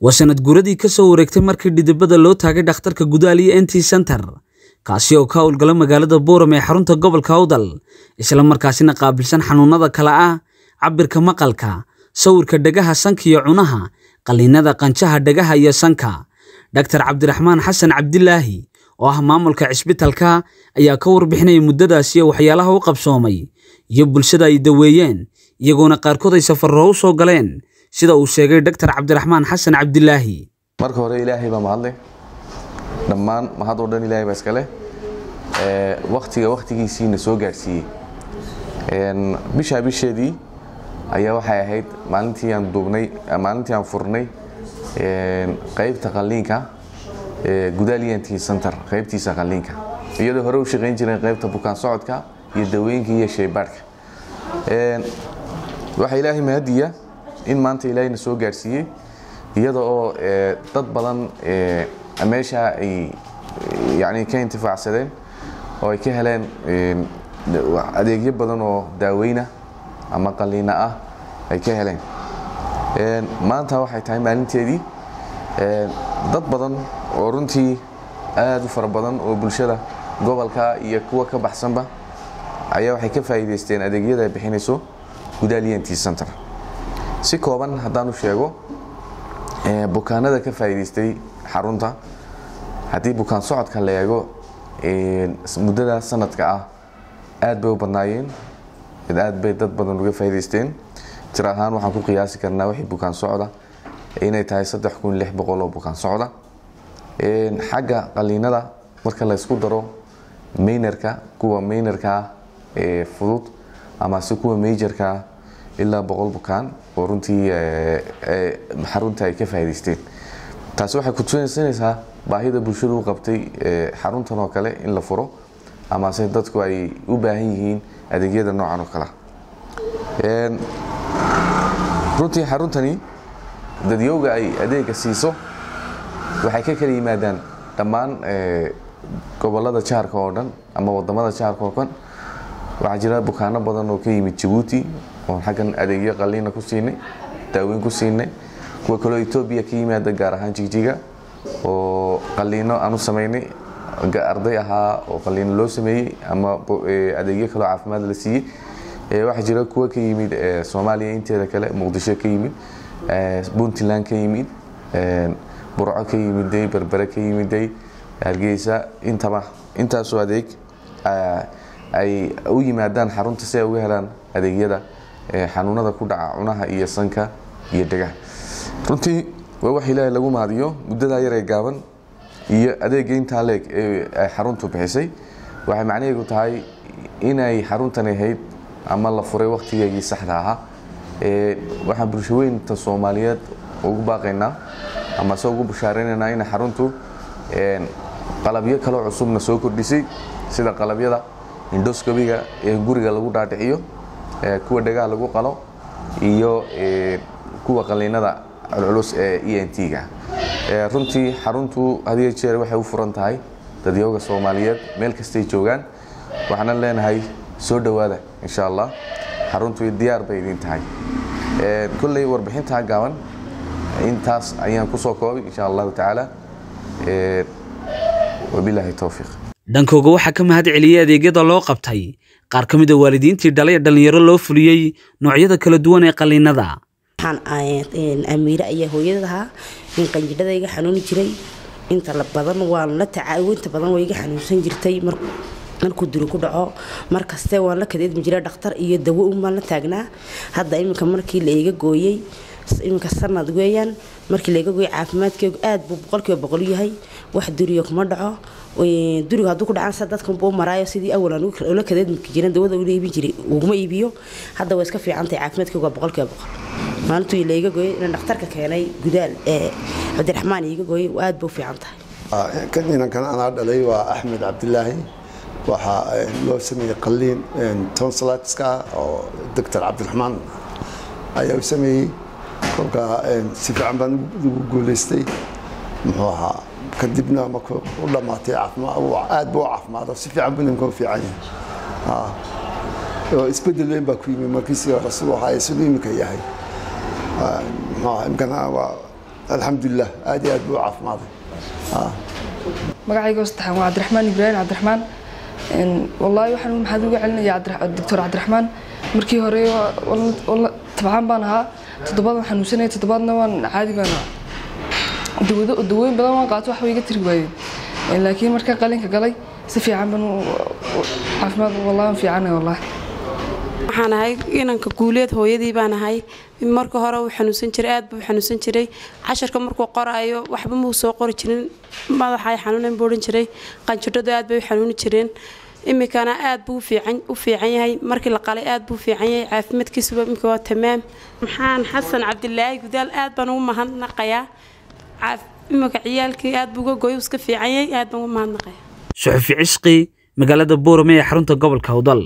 وسند guuradii ka soo wareegtay markii dhidibada loo taagay dhakhtarka Gudaaliya NT Center kaasi oo ka howlgala magaalada Boorame ee xarunta gobolka Awdal isla markaasina qaabilsan xanuunada kala ah cabirka maqalka sawirka dhagaha sanka iyo cunaha qaliinada qanjaha dhagaha iyo sanka Dr. Cabdiraxmaan Xasan Cabdilaahi oo ah maamulka cisbitaalka ayaa ka warbixinay muddadaas iyo waxyaalaha uu qabsoomay iyo bulshada ay daweeyeen iyagoona qaarkood ay safarro u soo galeen sida uu sheegay Dr. Cabdiraxmaan Xasan Cabdilaahi marka hore Ilaahay baa mahadleh dhammaan mahad oo dhan Ilaahay baa iska leh waqtigiisina soo gaarsiiyay bisheedii ayaa waxay ahayd maalintii aan furnay qaybta qaliinka Gudaaliya NT Center qaybtiisa qaliinka iyadoo hore u shaqeyn jireen qaybta bukaan socodka iyo daweynka iyo shaybaadhka waxa Ilaahay mahadiya in maanta Ilaahayna soo gaarsiiyay iyadoo dad badan meesha ay ka intifaacsadeen oo ay ka heleen adeegyo badan oo daaweyna ama qaliina ah ay ka heleen maanta waxay tahay maalinteedii dad badan oo runtii aad u fara badan oo bulshada gobolka iyo kuwa ka baxsanba ayaa waxay ka faa'iideysteen adeegyada ay bixinayso Gudaaliya NT Center si kooban haddaan u sheego bukaanada ka faa'iideystay xarunta haddii bukaan socodka la eego muddada sanadka ah aad bay u badnaayeen aad bay dad badan uga faa'iideysteen jir ahaan waxaan ku qiyaasi karnaa wixii bukaan socda inay tahay 3600 oo bukaan socda xagga qaliinada marka la isku daro kuwa minorka fudud ama si kuwa majorka ilaa 100 bukaan oo runtii xarunta ay ka faa'iideysteen taasi waxay ku tusinaysaa baahida bulshadu u qabtay xaruntan oo kale in la furo ama se dadku ay u baahan yihiin adeegyada noocan oo kale runtii xaruntani dadyowga ay adeega siiso waxay ka kala yimaadaan dhammaan gobolada jaarka oo dhan ama wadamada jaarka oo dhan waxa jira bukaano badan oo ka yimid Djibouti oo xagan adeegyo qaliina ku siinay daaweyn ku siinay kuwa kale Ethiopia ka yimaada gaar ahaan Jigjiga oo qaliino aanu sameynay arday ahaa oo qaliin loo sameeyay ama adeegyo kale caafimaad la siiyay waxa jira kuwa ka yimid Soomaaliya inteeda kale Muqdisho ka yimid Puntland ka yimid Burco ka yimid Berbera ka yimid Hargeysa intaas oo adeeg ay u yimaadaan xarunta si ay uga helaan adeegyada xanuunada ku dhaca cunaha iyo sanka iyo dhagaha runtii waa wax Ilaahay lagu maadiyo muddada yar ee gaaban iyo adeegga inta leeg ee xaruntu bixisay waxay macnaheedu tahay inay xaruntan ahayd ama la furay waqtigeedii saxda ahaa waxa bulshooyinka Soomaaliyeed ugu baaqaynaa ama soo ugu bushaareynayna in xaruntu qalabyo kale cusubna soo kordhisay sida qalabyada endoscopiga ee guriga lagu dhaadhiciyo kuwa dhagaha lagu qalo iyo kuwa qaliinada culus ee ENT-ga runtii xaruntu hadiye jeer waxay u furan tahay dadyowga Soomaaliyeed meel kasta ay joogaan waxaan leenahay soo dhawaada insha Allah xaruntu diyaar bay idin tahay kullay warbixinta gaaban intaas ayaan ku soo koobay insha Allah taala wabillahi tawfiiq dhankooga waxa ka mahad celiyay adeegyada loo qabtay qaar kamid ah waalidiintii dhalay dhalinyaro loo fuliyay noocyada kala duwan ee qaliinada Amiira ayaa hooyadaha in qanjidhadayga xanuun jiray inta la badan waan la tacaawinta badan way iga xanuunsan jirtay markuu duru ku dhaco markaste waan la kadeed jiray dhakhtar iyo dawo uma la taagnaa hadda iminka markii la iga gooyay iminka sanad weeyaan markii la iga gooyay caafimaadkaygu aad buu 100% yahay wax duriyo kuma dhaco duriga haduu ku dhacaan dadkan buu maraayo sidii awalan ula kadeed jiran dawada uu iibin jiray uguma iibiyo hadda way iska fiicantay caafimaadkaygu 100% maalintii la iga gooyay in dhakhtarka keenay Gudaal Cabdiraxmaan iga gooyay aad buu fiicantahay kan ana dhalay waa Axmed Cabdilaahi waxa loo sameeyay qaliin tonsillitis-ka oo Dr. Cabdiraxmaan ayaa sameeyay kolka si fiican baan ugu guuleystay muxuu ahaa kadibna markuu u dhamaatay caafimaad aad buu caafimaad si fiican buu ninka fiican yahay isbedel weyn baa ku yimid markii si rasuul waxa ay sidoo imika yahay ma imkana waa alxamdulilah aad iyo aad buu caafimaday magacayga saddexaan waa cabdiraxmaan ibraahim cabdiraxmaan wallaahi waxaan maxaad uga celinayaa doctor cabdiraxmaan markii hore tabcaan baan ahaa toddobaad waan xanuunsanayay toddobaadna waan caadi baan ahaa dawooyin badan waan qaato wax way iga tiri waayeen laakiin marka qalinka galay si fiican baan caafimaad wallaahi waan fiicanahay wallaahi waxaan ahay inanka guuleed hooyadii baan ahay marka hore uu xanuunsan jiray aad buu xanuunsan jiray casharka markuu qoraayo waxba muu soo qori jirin madaxa ay xanuunan boorin jiray qanjidhadu aad bay xanuuni jireen imikana aad buu u fiican yahay markii la qalay aad buu fiican yahay caafimaadkiisuba imika waa tamaam maxaan xasan cabdilaahi gudaal aad baan ugu mahadnaqayaa imika ciyaalkii aad buu uga gooy iska fiican yahay aad baan ugu mahadnaqayaa suxufi cishqi magaalada Boorame ee xarunta gobolka Awdal.